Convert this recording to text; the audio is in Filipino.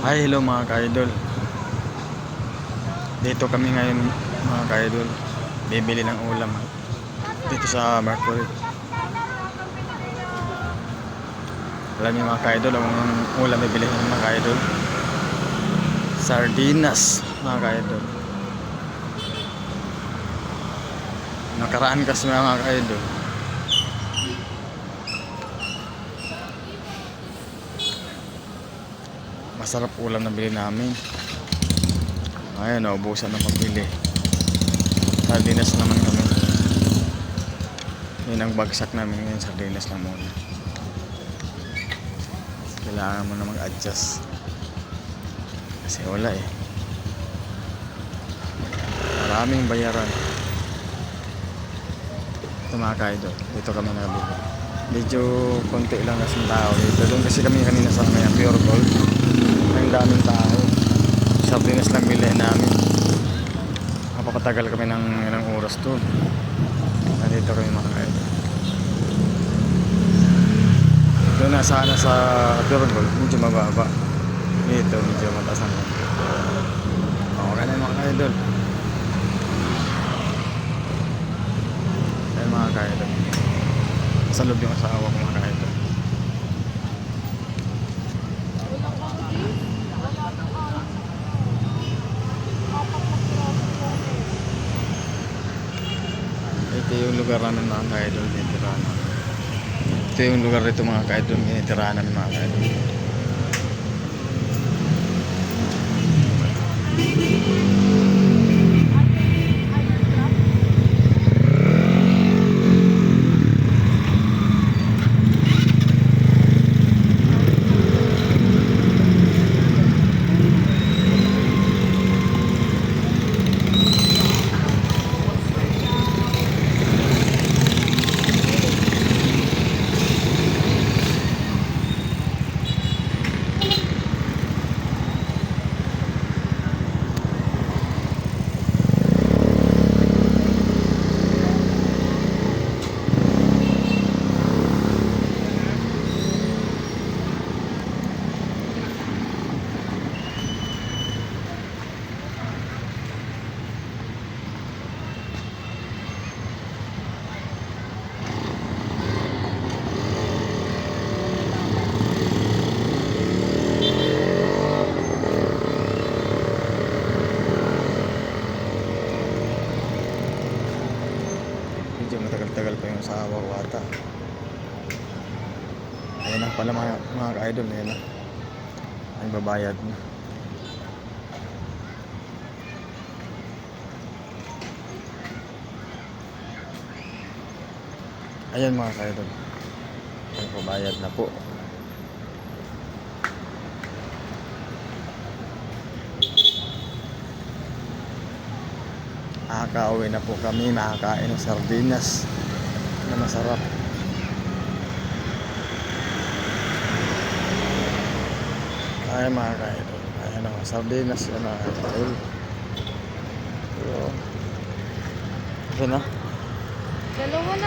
Hi, hello mga ka-idol. Dito kami ngayon mga ka-idol. Bibili ng ulam dito sa Mercury. Alam niyo mga ka-idol, ang ulam bibili ng mga ka-idol, sardinas mga ka-idol. Nakaraan kasi mga ka-idol, masarap ulam na bili namin. Ayun, naubusan na magbili. Sardinas naman kami. Yun ang bagsak namin ngayon, sardinas lang muna. Kailangan mo na mag-adjust kasi wala eh, maraming bayaran. Ito mga ka-idol, dito kami nabili. Medyo konti lang kasi tao dito. Doon kasi kami kanina sa Pure Gold, ang daming tao. Sardinas lang bilhin namin. Mapapatagal kami ng ilang oras doon. Nandito kami mga ka-idol. Doon na sana sa Pure Gold, medyo mababa. Dito medyo mataas ang konti. Okay na mga ka-idol. Ayan mga ka-idol, sa loob yung asawa ko mga ka-idol. Ito yung lugar namin mga ka-idol, tinitirahan namin. Ito yung lugar dito mga ka-idol, tinitirahan namin mga ka-idol. Medyo matagal-tagal pa yung asawa ko ata. Ayan na pala mga ka-idol, ayan na. Ay babayad na. Ayan mga ka-idol, ay babayad na po. Nakaka-uwi na po kami, nakakain ng sardinas na masarap. Ay mga ka-idol, ayan ang sardinas yan mga ka-idol. Ito na. Dalawa na.